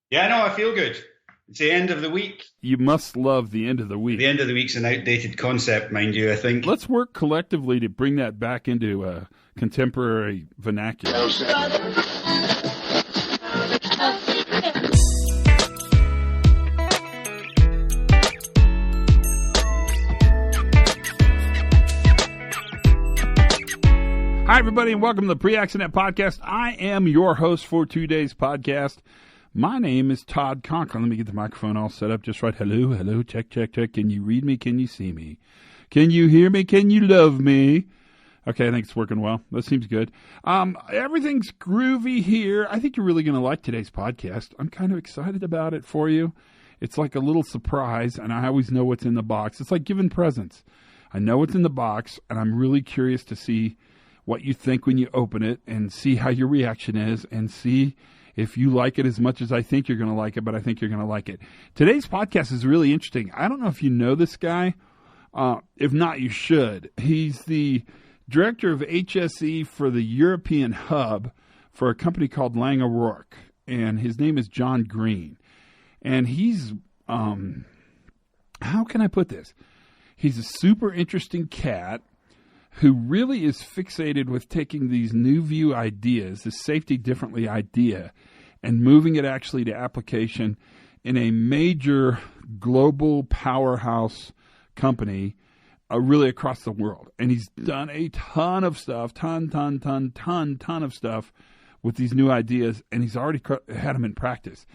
Yeah, no, I feel good. It's the end of the week. You must love the end of the week. The end of the week's an outdated concept, mind you, I think. Let's work collectively to bring that back into a contemporary vernacular. Hi, everybody, and welcome to the Pre-Accident Podcast. I am your host for today's podcast. My name is Todd Conklin. Let me get the microphone all set up just right. Hello, hello, check, check, check. Can you read me? Can you see me? Can you hear me? Can you love me? Okay, I think it's working well. That seems good. Everything's groovy here. I think you're really going to like today's podcast. I'm kind of excited about it for you. It's like a little surprise, and I always know what's in the box. It's like giving presents. I know what's in the box, and I'm really curious to see what you think when you open it and see how your reaction is and see if you like it as much as I think you're going to like it, but I think you're going to like it. Today's podcast is really interesting. I don't know if you know this guy. If not, you should. He's the director of HSE for the European hub for a company called Lang O'Rourke, and his name is John Green. And he's, how can I put this? He's a super interesting cat who really is fixated with taking these new view ideas, the safety differently idea, and moving it actually to application in a major global powerhouse company really across the world. And he's done a ton of stuff, ton of stuff with these new ideas, and he's already had them in practice.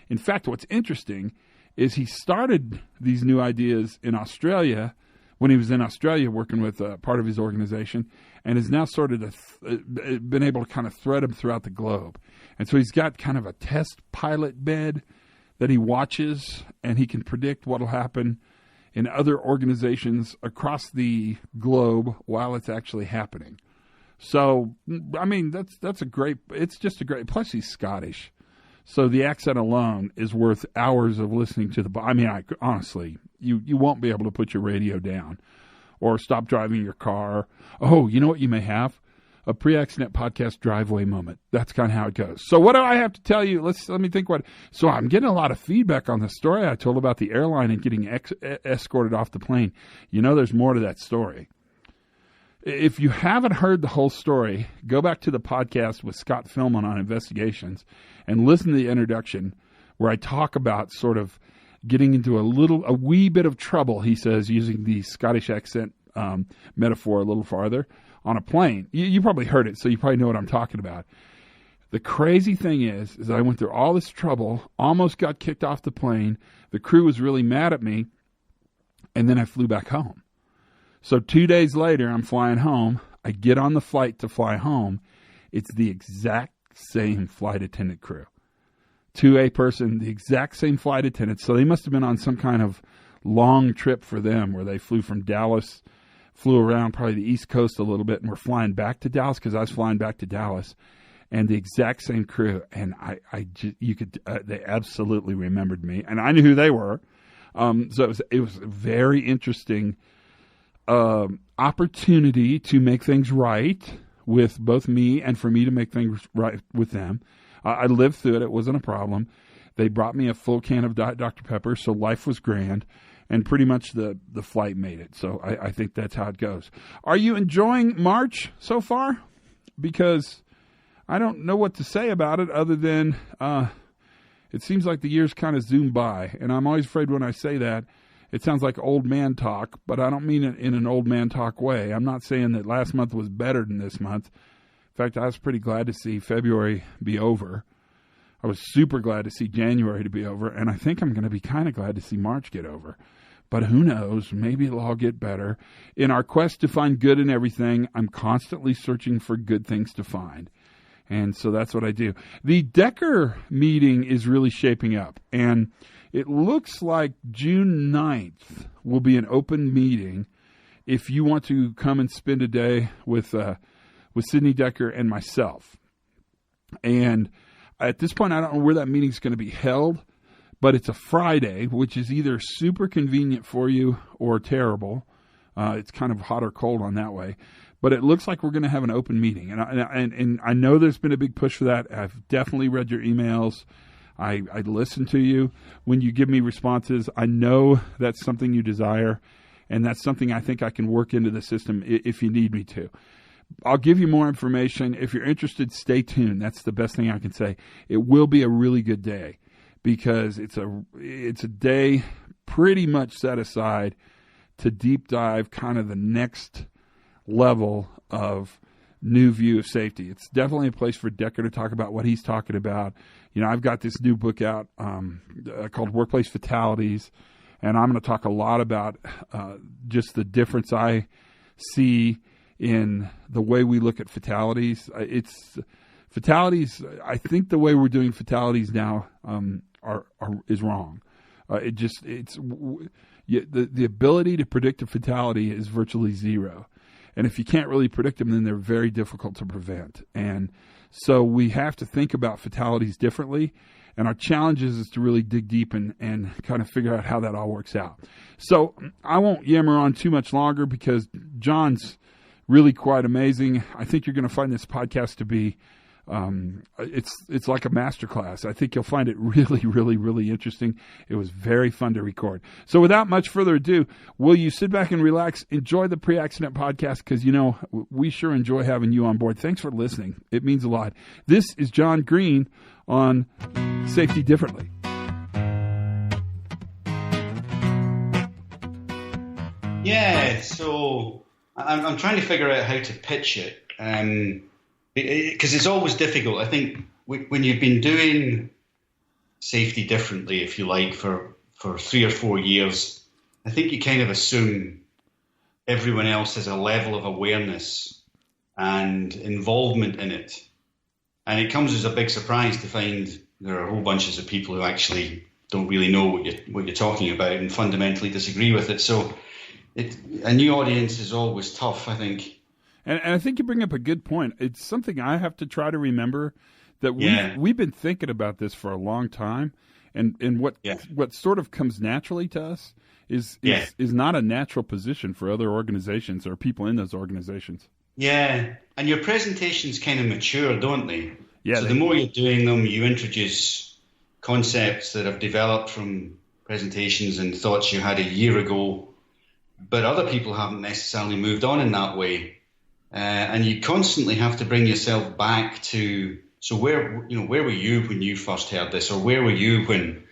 In fact, what's interesting is he started these new ideas in Australia when he was in Australia working with part of his organization, and has now sort of been able to kind of thread them throughout the globe. And so he's got kind of a test pilot bed that he watches, and he can predict what will happen in other organizations across the globe while it's actually happening. So, I mean, that's a great, it's just a great, plus he's Scottish. So the accent alone is worth hours of listening to the. I mean, honestly, you won't be able to put your radio down or stop driving your car. Oh, you know what you may have? A pre-accident podcast driveway moment. That's kind of how it goes. So what do I have to tell you? Let me think what. So I'm getting a lot of feedback on the story I told about the airline and getting escorted off the plane. You know, there's more to that story. If you haven't heard the whole story, go back to the podcast with Scott Philman on investigations and listen to the introduction where I talk about sort of getting into a wee bit of trouble, he says, using the Scottish accent metaphor a little farther, on a plane. You probably heard it, so you probably know what I'm talking about. The crazy thing is I went through all this trouble, almost got kicked off the plane, the crew was really mad at me, and then I flew back home. So 2 days later, I'm flying home. I get on the flight to fly home. It's the exact same flight attendant crew. 2A person, the exact same flight attendant. So they must have been on some kind of long trip for them where they flew from Dallas, flew around probably the East Coast a little bit, and were flying back to Dallas because I was flying back to Dallas. And the exact same crew. And they absolutely remembered me. And I knew who they were. So it was very interesting opportunity to make things right with both me and for me to make things right with them. I lived through it. It wasn't a problem. They brought me a full can of Diet Dr. Pepper, so life was grand, and pretty much the flight made it. So I think that's how it goes. Are you enjoying March so far? Because I don't know what to say about it other than it seems like the years kind of zoom by, and I'm always afraid when I say that it sounds like old man talk, but I don't mean it in an old man talk way. I'm not saying that last month was better than this month. In fact, I was pretty glad to see February be over. I was super glad to see January to be over, and I think I'm going to be kind of glad to see March get over. But who knows? Maybe it'll all get better. In our quest to find good in everything, I'm constantly searching for good things to find. And so that's what I do. The Decker meeting is really shaping up, and it looks like June 9th will be an open meeting if you want to come and spend a day with Sidney Decker and myself. And at this point, I don't know where that meeting's going to be held, but it's a Friday, which is either super convenient for you or terrible. It's kind of hot or cold on that way. But it looks like we're going to have an open meeting. And I know there's been a big push for that. I've definitely read your emails. I listen to you when you give me responses. I know that's something you desire, and that's something I think I can work into the system if you need me to. I'll give you more information. If you're interested, stay tuned. That's the best thing I can say. It will be a really good day because it's a day pretty much set aside to deep dive kind of the next level of new view of safety. It's definitely a place for Decker to talk about what he's talking about. You know, I've got this new book out called Workplace Fatalities, and I'm going to talk a lot about just the difference I see in the way we look at fatalities. Fatalities. I think the way we're doing fatalities now is wrong. The ability to predict a fatality is virtually zero. And if you can't really predict them, then they're very difficult to prevent. And so we have to think about fatalities differently. And our challenge is to really dig deep and kind of figure out how that all works out. So I won't yammer on too much longer because John's really quite amazing. I think you're going to find this podcast to be it's like a masterclass. I think you'll find it really, really, really interesting. It was very fun to record. So without much further ado, will you sit back and relax, enjoy the Pre-Accident Podcast, because, you know, we sure enjoy having you on board. Thanks for listening. It means a lot. This is John Green on Safety Differently. Yeah, so I'm trying to figure out how to pitch it. Because it's always difficult. I think when you've been doing safety differently, if you like, for 3 or 4 years, I think you kind of assume everyone else has a level of awareness and involvement in it. And it comes as a big surprise to find there are whole bunches of people who actually don't really know what you're talking about and fundamentally disagree with it. So a new audience is always tough, I think. And I think you bring up a good point. It's something I have to try to remember that we've been thinking about this for a long time, and what sort of comes naturally to us is not a natural position for other organizations or people in those organizations. Yeah, and your presentations kind of mature, don't they? Yeah. So the more you're doing them, you introduce concepts that have developed from presentations and thoughts you had a year ago, but other people haven't necessarily moved on in that way. And you constantly have to bring yourself back to, so where were you when you first heard this, or where were you when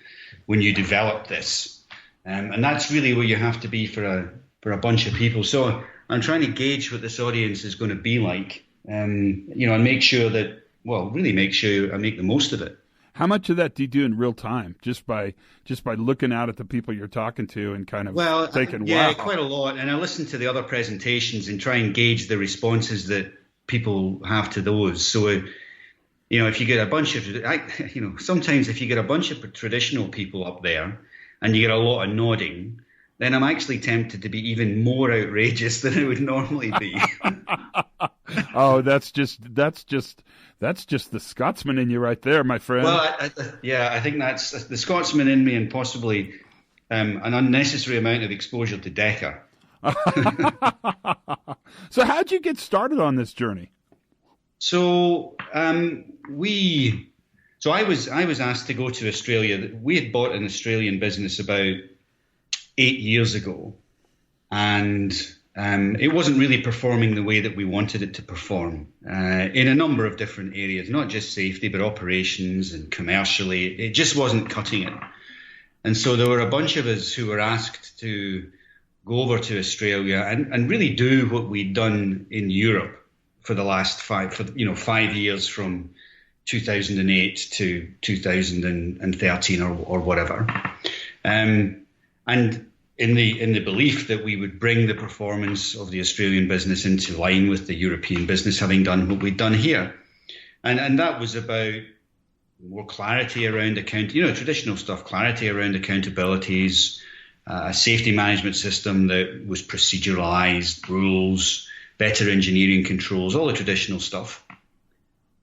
you developed this? And that's really where you have to be for a bunch of people. So I'm trying to gauge what this audience is going to be like, and make sure I make the most of it. How much of that do you do in real time, just by looking out at the people you're talking to and kind of thinking, yeah, wow? Quite a lot. And I listen to the other presentations and try and gauge the responses that people have to those. So, if you get a bunch of, sometimes if you get a bunch of traditional people up there and you get a lot of nodding, then I'm actually tempted to be even more outrageous than it would normally be. Oh, that's just the Scotsman in you right there, my friend. Well, I think that's the Scotsman in me, and possibly an unnecessary amount of exposure to Decker. So how'd you get started on this journey? So I was asked to go to Australia. We had bought an Australian business about 8 years ago, and it wasn't really performing the way that we wanted it to perform in a number of different areas, not just safety, but operations and commercially. It just wasn't cutting it. And so there were a bunch of us who were asked to go over to Australia and really do what we'd done in Europe for the last 5 years, from 2008 to 2013 or whatever. And in the belief that we would bring the performance of the Australian business into line with the European business, having done what we'd done here. And that was about more clarity around traditional stuff, clarity around accountabilities, a safety management system that was proceduralized, rules, better engineering controls, all the traditional stuff.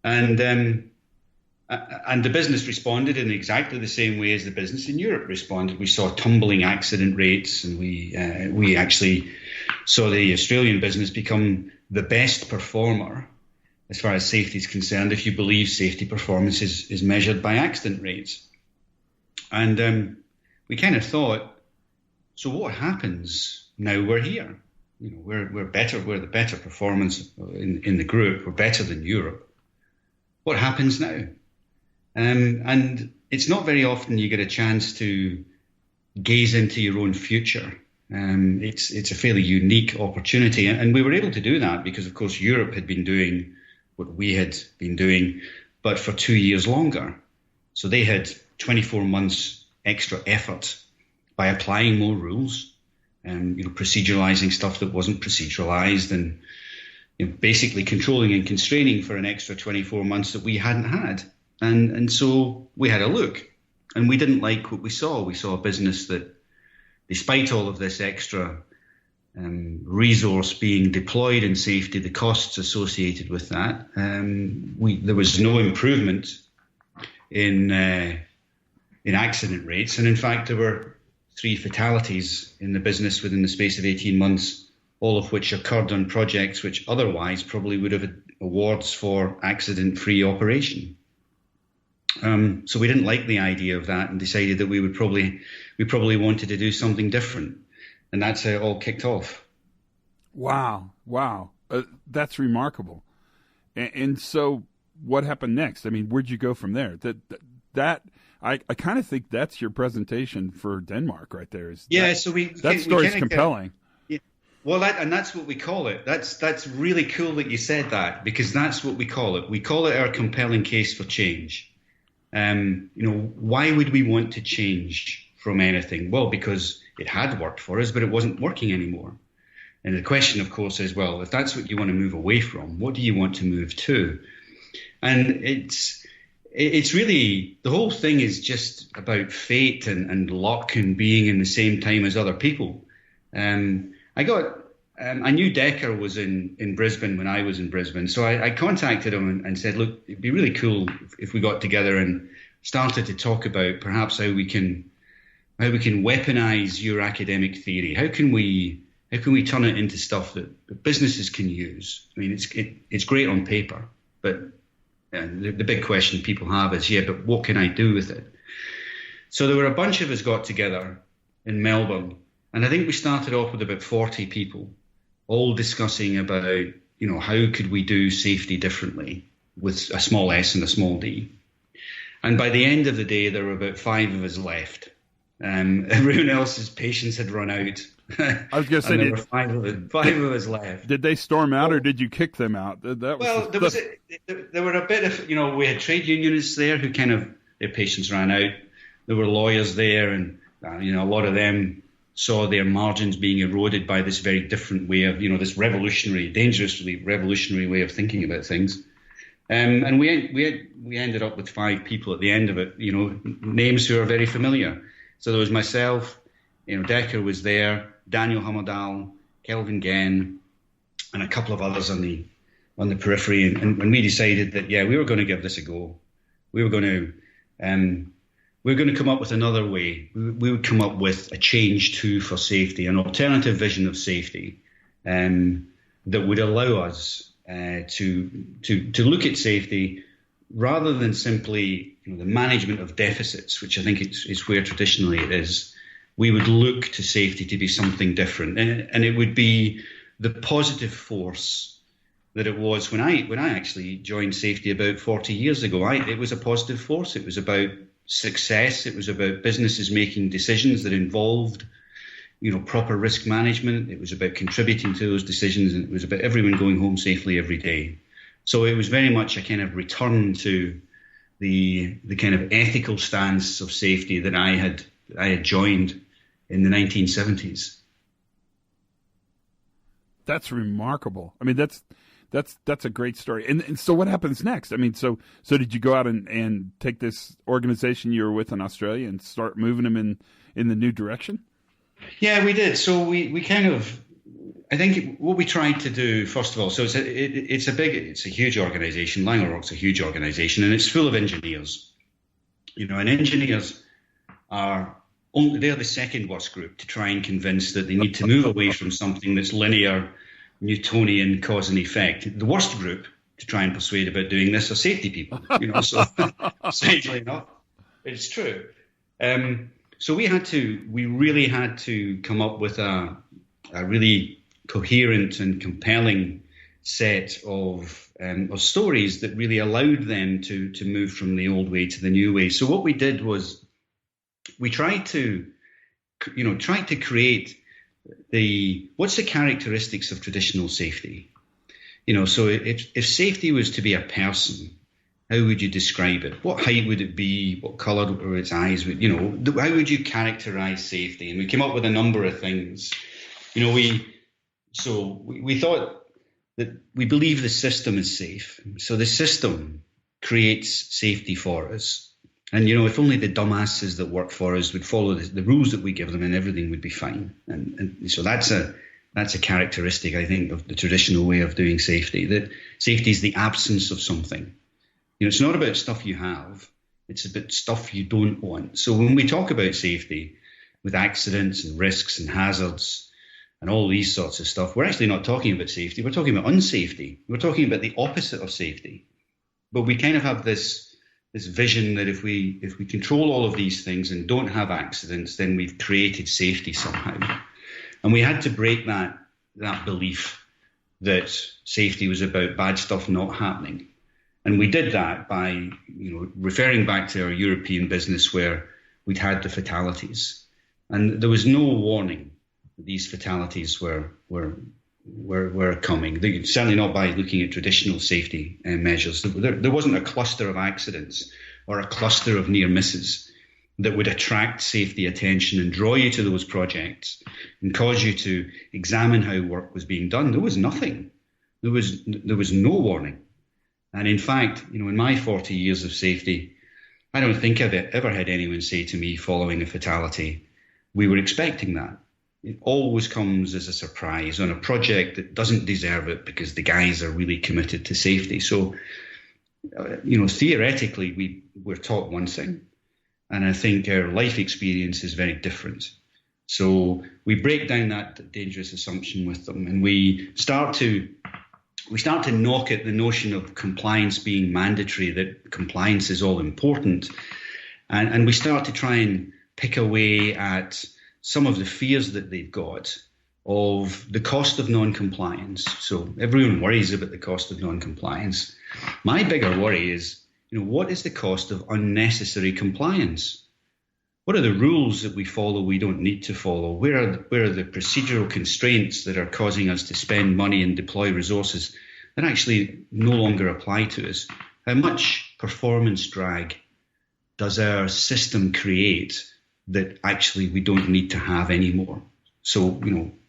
And the business responded in exactly the same way as the business in Europe responded. We saw tumbling accident rates, and we actually saw the Australian business become the best performer as far as safety is concerned, if you believe safety performance is measured by accident rates. And we kind of thought, so what happens now we're here? We're better. We're the better performance in the group. We're better than Europe. What happens now? And it's not very often you get a chance to gaze into your own future. It's a fairly unique opportunity, and we were able to do that because, of course, Europe had been doing what we had been doing, but for 2 years longer. So they had 24 months extra effort by applying more rules and proceduralizing stuff that wasn't proceduralized, and basically controlling and constraining for an extra 24 months that we hadn't had. And so we had a look, and we didn't like what we saw. We saw a business that, despite all of this extra resource being deployed in safety, the costs associated with that, there was no improvement in accident rates. And in fact, there were 3 fatalities in the business within the space of 18 months, all of which occurred on projects which otherwise probably would have had awards for accident-free operation. So we didn't like the idea of that and decided that we probably wanted to do something different. And that's how it all kicked off. Wow. That's remarkable. And so what happened next? I mean, where'd you go from there? I kind of think that's your presentation for Denmark right there. That story's compelling. Well, that's what we call it. That's really cool that you said that, because that's what we call it. We call it our compelling case for change. Why would we want to change from anything? Well, because it had worked for us, but it wasn't working anymore. And the question, of course, is, well, if that's what you want to move away from, what do you want to move to? And it's really, the whole thing is just about fate and luck and being in the same time as other people. I knew Decker was in Brisbane when I was in Brisbane, so I contacted him and said, look, it'd be really cool if we got together and started to talk about perhaps how we can weaponize your academic theory. How can we turn it into stuff that businesses can use? I mean, it's great on paper, but the big question people have is, but what can I do with it? So there were a bunch of us got together in Melbourne, and I think we started off with about 40 people, all discussing about, how could we do safety differently with a small s and a small d. And by the end of the day, there were about 5 of us left. Everyone else's patience had run out. I was going to say, there were 5 of us left. Did they storm out, or did you kick them out? There were a bit of, we had trade unionists there who their patience ran out. There were lawyers there, and a lot of them saw their margins being eroded by this very different way of, this dangerously revolutionary way of thinking about things. And we ended up with 5 people at the end of it, names who are very familiar. So there was myself, Decker was there, Daniel Hammerdal, Kelvin Genn, and a couple of others on the periphery. And we decided that, we were going to give this a go. We were going to come up with another way. We would come up with a change for safety, an alternative vision of safety that would allow us to look at safety rather than simply the management of deficits, which I think is where traditionally it is. We would look to safety to be something different, and it would be the positive force that it was when I actually joined safety about 40 years ago. It was a positive force. It was about success. It was about businesses making decisions that involved, proper risk management. It was about contributing to those decisions, and it was about everyone going home safely every day. So it was very much a kind of return to the kind of ethical stance of safety that I had joined in the 1970s. That's remarkable. I mean, that's a great story. And so what happens next? I mean, so did you go out and take this organization you were with in Australia and start moving them in the new direction? Yeah, we did. So we kind of, I think what we tried to do, first of all, so it's a huge organization. Langerock's a huge organization, and it's full of engineers. And engineers they're the second worst group to try and convince that they need to move away from something that's linear, Newtonian cause and effect. The worst group to try and persuade about doing this are safety people. So strangely enough, it's true. So we really had to come up with a really coherent and compelling set of stories that really allowed them to move from the old way to the new way. So what we did was we tried to create what's the characteristics of traditional safety. So if safety was to be a person, how would you describe it? What height would it be? What colour were its eyes? How would you characterise safety? And we came up with a number of things. We thought that we believe the system is safe. So the system creates safety for us. And, if only the dumbasses that work for us would follow the rules that we give them, and everything would be fine. And so that's a characteristic, I think, of the traditional way of doing safety, that safety is the absence of something. It's not about stuff you have. It's about stuff you don't want. So when we talk about safety with accidents and risks and hazards and all these sorts of stuff, we're actually not talking about safety. We're talking about unsafety. We're talking about the opposite of safety. But we kind of have this vision that if we control all of these things and don't have accidents, then we've created safety somehow. And we had to break that belief that safety was about bad stuff not happening. And we did that by, referring back to our European business where we'd had the fatalities. And there was no warning that these fatalities were coming. Certainly not by looking at traditional safety measures. There wasn't a cluster of accidents or a cluster of near misses that would attract safety attention and draw you to those projects and cause you to examine how work was being done. There was nothing. There was no warning. And in fact, in my 40 years of safety, I don't think I've ever had anyone say to me following a fatality, we were expecting that. It always comes as a surprise on a project that doesn't deserve it because the guys are really committed to safety. So, theoretically, we're taught one thing, and I think our life experience is very different. So we break down that dangerous assumption with them, and we start to knock at the notion of compliance being mandatory, that compliance is all important. And we start to try and pick away at some of the fears that they've got of the cost of non-compliance. So everyone worries about the cost of non-compliance. My bigger worry is, what is the cost of unnecessary compliance? What are the rules that we follow we don't need to follow? Where are the procedural constraints that are causing us to spend money and deploy resources that actually no longer apply to us? How much performance drag does our system create that actually we don't need to have anymore? So,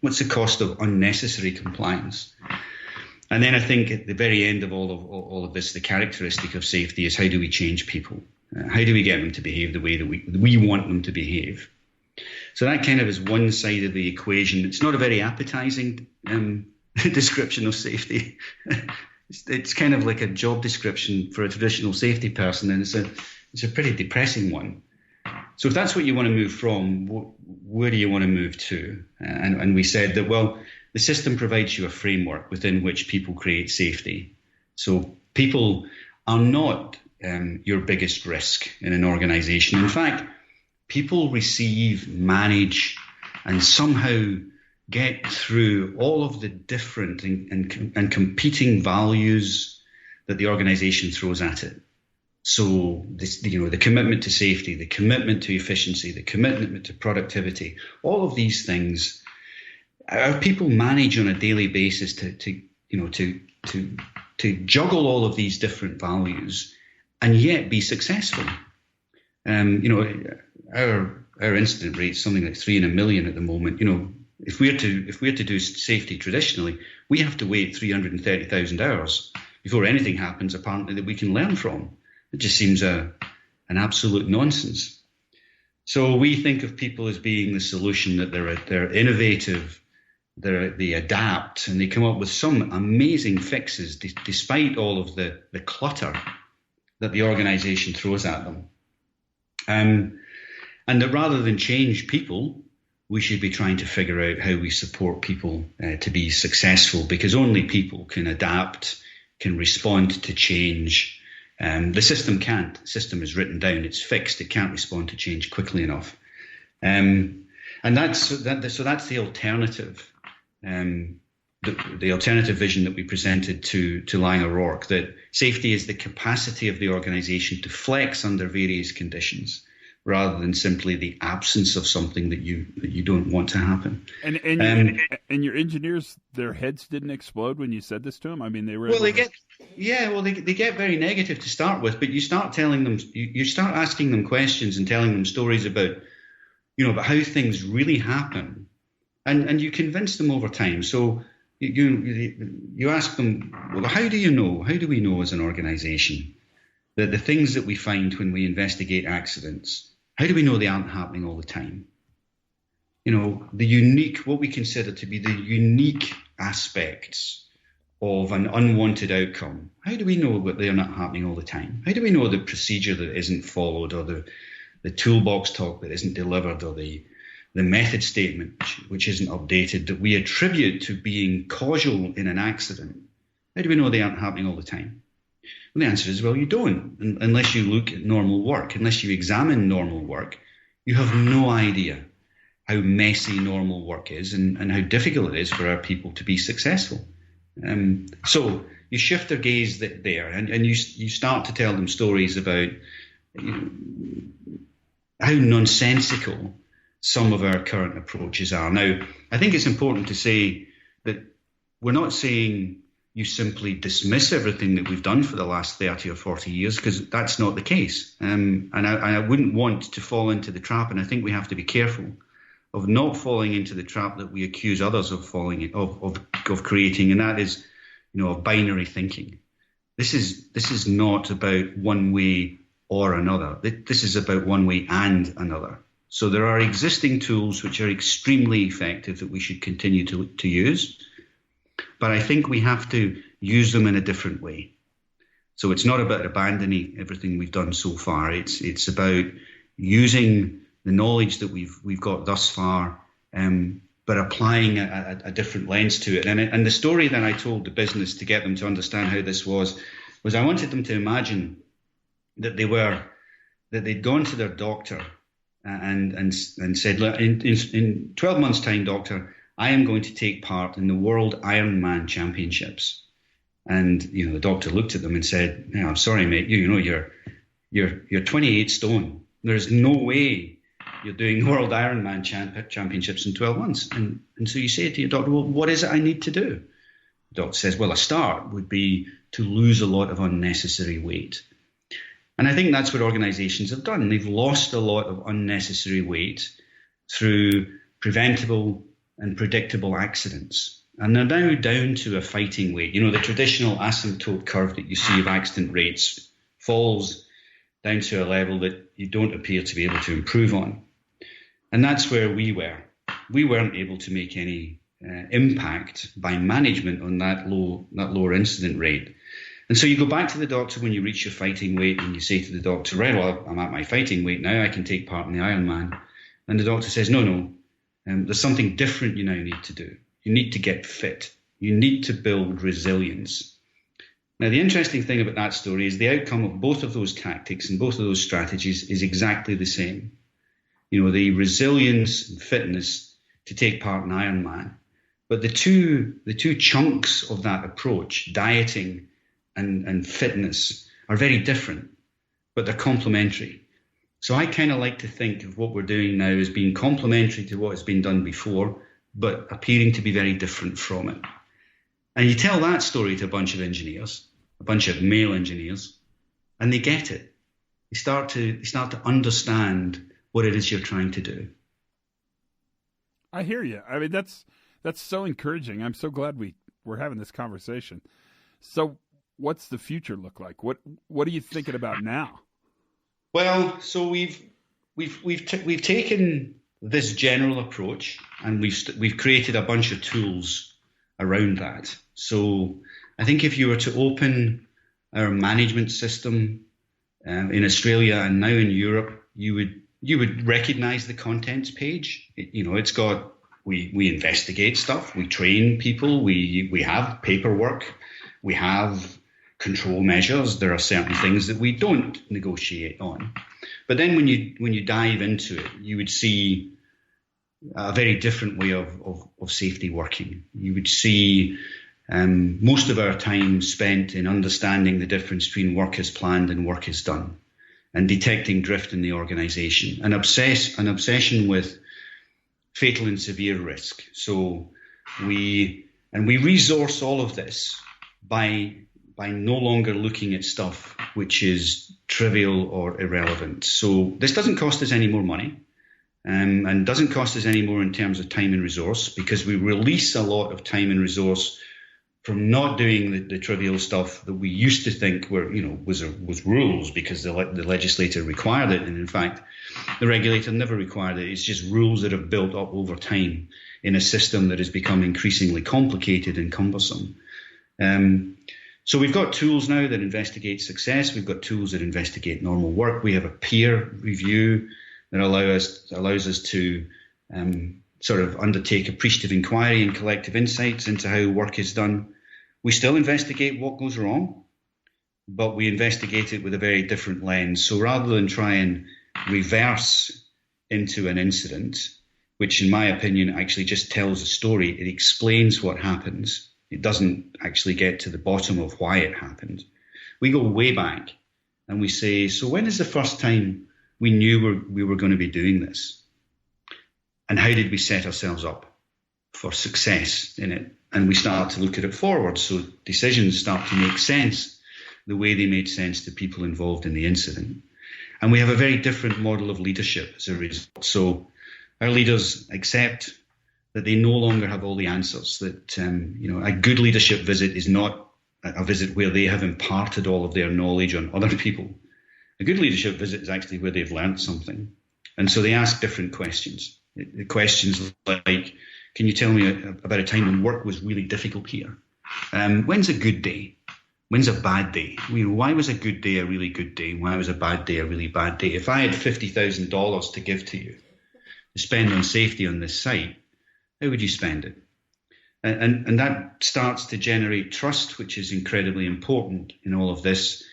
what's the cost of unnecessary compliance? And then I think at the very end of all of this, the characteristic of safety is how do we change people? How do we get them to behave the way that we want them to behave? So that kind of is one side of the equation. It's not a very appetizing description of safety. It's kind of like a job description for a traditional safety person, and it's a pretty depressing one. So if that's what you want to move from, where do you want to move to? And we said that, well, the system provides you a framework within which people create safety. So people are not your biggest risk in an organization. In fact, people receive, manage, and somehow get through all of the different and competing values that the organization throws at it. So the commitment to safety, the commitment to efficiency, the commitment to productivity, all of these things, our people manage on a daily basis to juggle all of these different values and yet be successful. Our incident rate is something like 3 in a million at the moment. If we're to do safety traditionally, we have to wait 330,000 hours before anything happens, apparently, that we can learn from. It just seems an absolute nonsense. So we think of people as being the solution, that they're innovative, they adapt, and they come up with some amazing fixes despite all of the clutter that the organization throws at them. And that rather than change people, we should be trying to figure out how we support people to be successful, because only people can adapt, can respond to change, The system can't. The system is written down. It's fixed. It can't respond to change quickly enough. And that's the alternative. The alternative vision that we presented to Lang O'Rourke, that safety is the capacity of the organisation to flex under various conditions, rather than simply the absence of something that you don't want to happen. And your engineers, their heads didn't explode when you said this to them? I mean, they were... Well, they get very negative to start with, but you start telling them, you start asking them questions and telling them stories about how things really happen, and you convince them over time. So you ask them, well, how do you know? How do we know as an organisation that the things that we find when we investigate accidents, how do we know they aren't happening all the time? What we consider to be the unique aspects of an unwanted outcome. How do we know that they're not happening all the time? How do we know the procedure that isn't followed, or the toolbox talk that isn't delivered, or the method statement which isn't updated, that we attribute to being causal in an accident? How do we know they aren't happening all the time? And the answer is, well, you don't, unless you look at normal work. Unless you examine normal work, you have no idea how messy normal work is and how difficult it is for our people to be successful. So you shift their gaze there, and you start to tell them stories about how nonsensical some of our current approaches are. Now, I think it's important to say that we're not saying you simply dismiss everything that we've done for the last 30 or 40 years, because that's not the case. And I wouldn't want to fall into the trap, and I think we have to be careful of not falling into the trap that we accuse others of of creating, and that is, of binary thinking. This is not about one way or another. This is about one way and another. So there are existing tools which are extremely effective that we should continue to use, but I think we have to use them in a different way. So it's not about abandoning everything we've done so far. It's about using the knowledge that we've got thus far, but applying a different lens to it. And the story that I told the business to get them to understand how this was I wanted them to imagine that they'd gone to their doctor and said, look, in 12 months' time, doctor, I am going to take part in the World Ironman Championships. And the doctor looked at them and said, I'm sorry, mate, you're 28 stone. There's no way you're doing World Ironman Championships in 12 months. And so you say to your doctor, well, what is it I need to do? The doctor says, well, a start would be to lose a lot of unnecessary weight. And I think that's what organizations have done. They've lost a lot of unnecessary weight through preventable and predictable accidents. And they're now down to a fighting weight. The traditional asymptote curve that you see of accident rates falls down to a level that you don't appear to be able to improve on. And that's where we were. We weren't able to make any impact by management on that lower incident rate. And so you go back to the doctor when you reach your fighting weight and you say to the doctor, right, well, I'm at my fighting weight now, I can take part in the Ironman. And the doctor says, no, there's something different you now need to do. You need to get fit. You need to build resilience. Now, the interesting thing about that story is the outcome of both of those tactics and both of those strategies is exactly the same. The resilience and fitness to take part in Ironman. But the two chunks of that approach, dieting and fitness, are very different, but they're complementary. So I kind of like to think of what we're doing now as being complementary to what has been done before, but appearing to be very different from it. And you tell that story to a bunch of engineers, a bunch of male engineers, and they get it. They start to understand what it is you're trying to do. I hear you. I mean, that's so encouraging. I'm so glad we're having this conversation. So what's the future look like? What are you thinking about now? Well, so we've taken this general approach and we've created a bunch of tools around that. So I think if you were to open our management system in Australia and now in Europe, you would recognize the contents page. It's got we investigate stuff, we train people, we have paperwork, we have control measures. There are certain things that we don't negotiate on. But then when you dive into it, you would see a very different way of safety working. You would see most of our time spent in understanding the difference between work as planned and work as done, and detecting drift in the organisation, an obsession with fatal and severe risk. So we resource all of this by no longer looking at stuff which is trivial or irrelevant. So this doesn't cost us any more money, and doesn't cost us any more in terms of time and resource, because we release a lot of time and resource from not doing the trivial stuff that we used to think was rules because the legislator required it, and in fact the regulator never required it. It's just rules that have built up over time in a system that has become increasingly complicated and cumbersome. So we've got tools now that investigate success. We've got tools that investigate normal work. We have a peer review that allows us to sort of undertake appreciative inquiry and collective insights into how work is done. We still investigate what goes wrong, but we investigate it with a very different lens. So rather than try and reverse into an incident, which in my opinion actually just tells a story, it explains what happens. It doesn't actually get to the bottom of why it happened. We go way back and we say, so when is the first time we knew we were going to be doing this? And how did we set ourselves up for success in it? And we start to look at it forward. So decisions start to make sense the way they made sense to people involved in the incident. And we have a very different model of leadership as a result. So our leaders accept that they no longer have all the answers, that a good leadership visit is not a visit where they have imparted all of their knowledge on other people. A good leadership visit is actually where they've learned something. And so they ask different questions. The questions like, can you tell me about a time when work was really difficult here? When's a good day? When's a bad day? Why was a good day a really good day? Why was a bad day a really bad day? If I had $50,000 to give to you to spend on safety on this site, how would you spend it? And that starts to generate trust, which is incredibly important in all of this.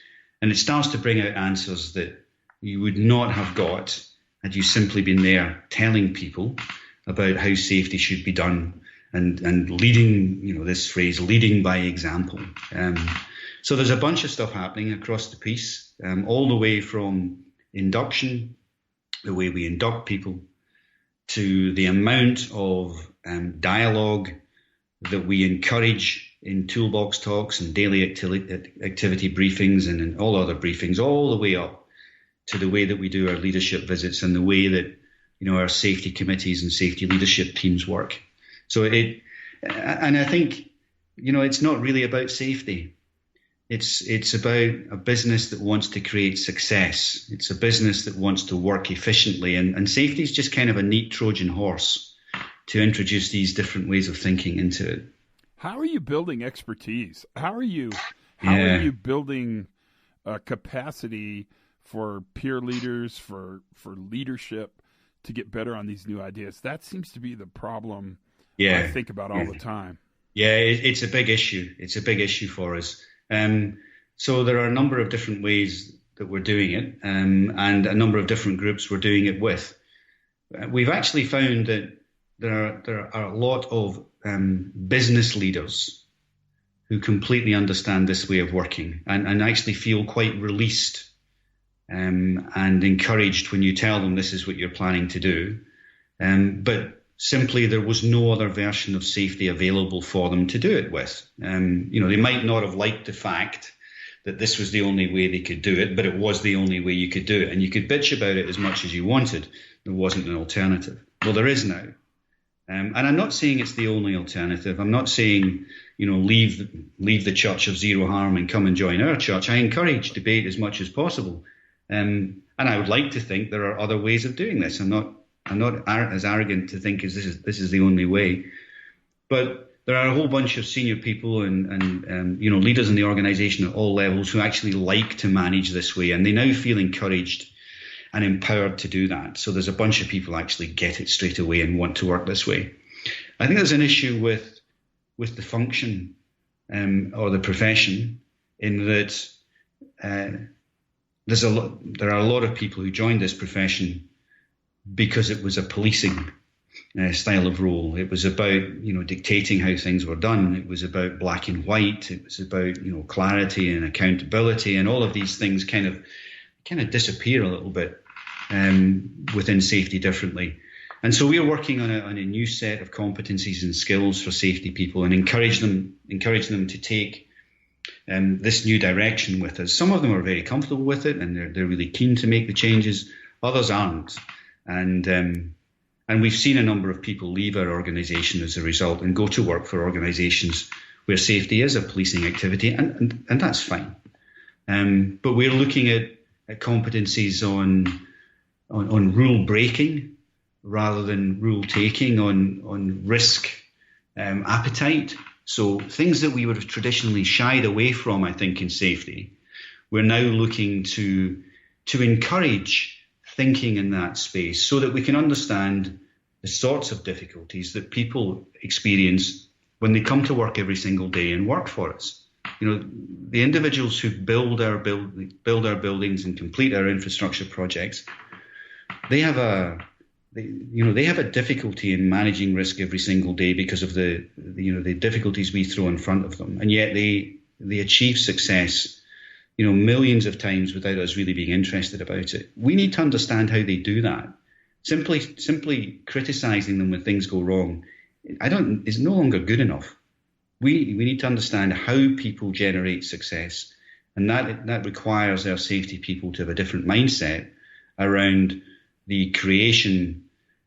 And it starts to bring out answers that you would not have got had you simply been there telling people about how safety should be done and leading, this phrase, leading by example. So there's a bunch of stuff happening across the piece, all the way from induction, the way we induct people, to the amount of dialogue that we encourage in toolbox talks and daily activity briefings and in all other briefings, all the way up to the way that we do our leadership visits and the way that our safety committees and safety leadership teams work. So and I think it's not really about safety. It's about a business that wants to create success. It's a business that wants to work efficiently, and safety is just kind of a neat Trojan horse to introduce these different ways of thinking into it. How are you building expertise? How are you building capacity for peer leaders, for leadership to get better on these new ideas? That seems to be the problem I think about all the time. Yeah, it's a big issue. It's a big issue for us. So there are a number of different ways that we're doing it, and a number of different groups we're doing it with. We've actually found that there are a lot of business leaders who completely understand this way of working and actually feel quite released and encouraged when you tell them this is what you're planning to do. But simply there was no other version of safety available for them to do it with. They might not have liked the fact that this was the only way they could do it, but it was the only way you could do it. And you could bitch about it as much as you wanted. There wasn't an alternative. Well, there is now. And I'm not saying it's the only alternative. I'm not saying, leave the church of zero harm and come and join our church. I encourage debate as much as possible. And I would like to think there are other ways of doing this. I'm not as arrogant to think as this is the only way. But there are a whole bunch of senior people and leaders in the organization at all levels who actually like to manage this way, and they now feel encouraged and empowered to do that. So there's a bunch of people actually get it straight away and want to work this way. I think there's an issue with the function or the profession in that there are a lot of people who joined this profession because it was a policing style of role. It was about, dictating how things were done. It was about black and white. It was about, clarity and accountability, and all of these things kind of disappear a little bit within safety differently. And so we are working on a new set of competencies and skills for safety people, and encourage them to take this new direction with us. Some of them are very comfortable with it, and they're really keen to make the changes. Others aren't, and we've seen a number of people leave our organisation as a result and go to work for organisations where safety is a policing activity, and that's fine. But we're looking at competencies on rule breaking rather than rule taking, on risk appetite. So things that we would have traditionally shied away from, I think, in safety, we're now looking to encourage thinking in that space so that we can understand the sorts of difficulties that people experience when they come to work every single day and work for us. The individuals who build our buildings and complete our infrastructure projects, they have a difficulty in managing risk every single day because of the difficulties we throw in front of them, and yet they achieve success, millions of times without us really being interested about it. We need to understand how they do that. Simply criticizing them when things go wrong, is no longer good enough. We need to understand how people generate success, and that requires our safety people to have a different mindset around the creation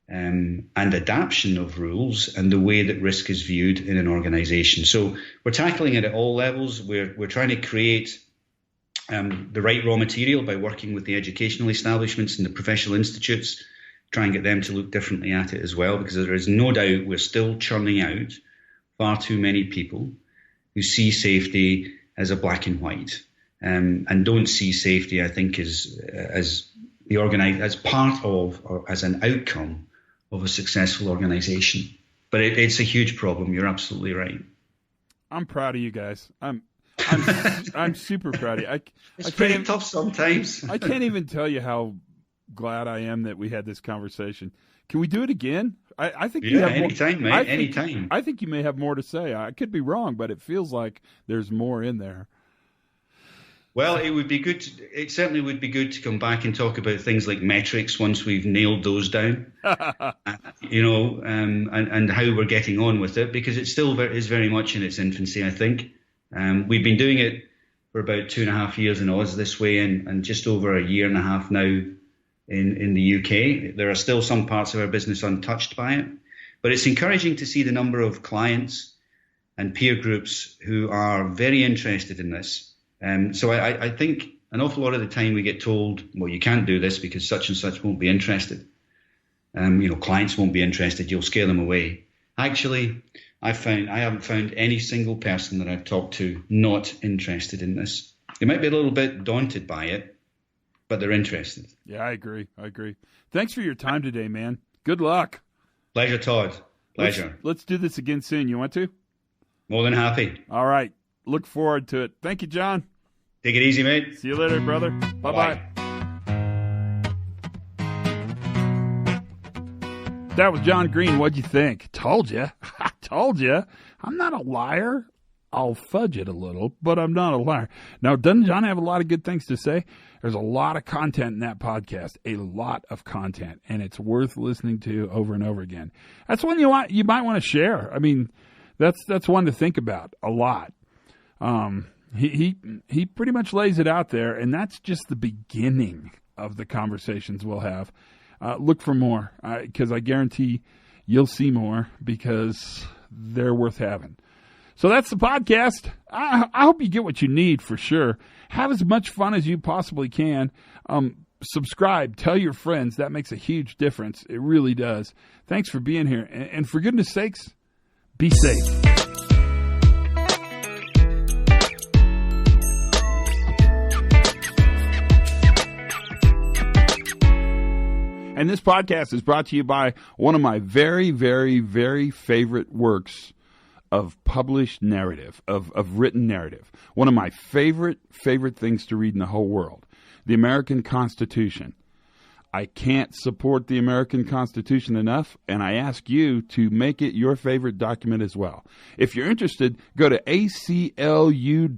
and adaptation of rules and the way that risk is viewed in an organization. So we're tackling it at all levels. We're trying to create the right raw material by working with the educational establishments and the professional institutes, try and get them to look differently at it as well, because there is no doubt we're still churning out far too many people who see safety as a black and white, and don't see safety, I think, as part of or as an outcome of a successful organization. But it's a huge problem. You're absolutely right. I'm proud of you guys. I'm super proud of you. It's pretty tough sometimes. I can't even tell you how glad I am that we had this conversation. Can we do it again? I think you have anytime, more, mate. Anytime. I think you may have more to say. I could be wrong, but it feels like there's more in there. Well, it would be good. It certainly would be good to come back and talk about things like metrics once we've nailed those down, and how we're getting on with it, because it still is very much in its infancy, I think. We've been doing it for about 2.5 years in Oz this way, and just over a year and a half now in the UK. There are still some parts of our business untouched by it, but it's encouraging to see the number of clients and peer groups who are very interested in this. So I think an awful lot of the time we get told, well, you can't do this because such and such won't be interested. Clients won't be interested. You'll scare them away. Actually, I haven't found any single person that I've talked to not interested in this. They might be a little bit daunted by it, but they're interested. Yeah, I agree. Thanks for your time today, man. Good luck. Pleasure, Todd. Pleasure. Let's do this again soon. You want to? More than happy. All right. Look forward to it. Thank you, John. Take it easy, mate. See you later, brother. Bye-bye. That was John Green. What'd you think? Told you. I told you. I'm not a liar. I'll fudge it a little, but I'm not a liar. Now, doesn't John have a lot of good things to say? There's a lot of content in that podcast, a lot of content, and it's worth listening to over and over again. That's one you might want to share. I mean, that's one to think about a lot. He pretty much lays it out there, and that's just the beginning of the conversations we'll have. Look for more, because I guarantee you'll see more, because they're worth having. So that's the podcast. I hope you get what you need for sure. Have as much fun as you possibly can. Subscribe. Tell your friends. That makes a huge difference. It really does. Thanks for being here. And for goodness sakes, be safe. And this podcast is brought to you by one of my very, very, very favorite works of published narrative, of written narrative. One of my favorite things to read in the whole world, the American Constitution. I can't support the American Constitution enough, and I ask you to make it your favorite document as well. If you're interested, go to aclu.com.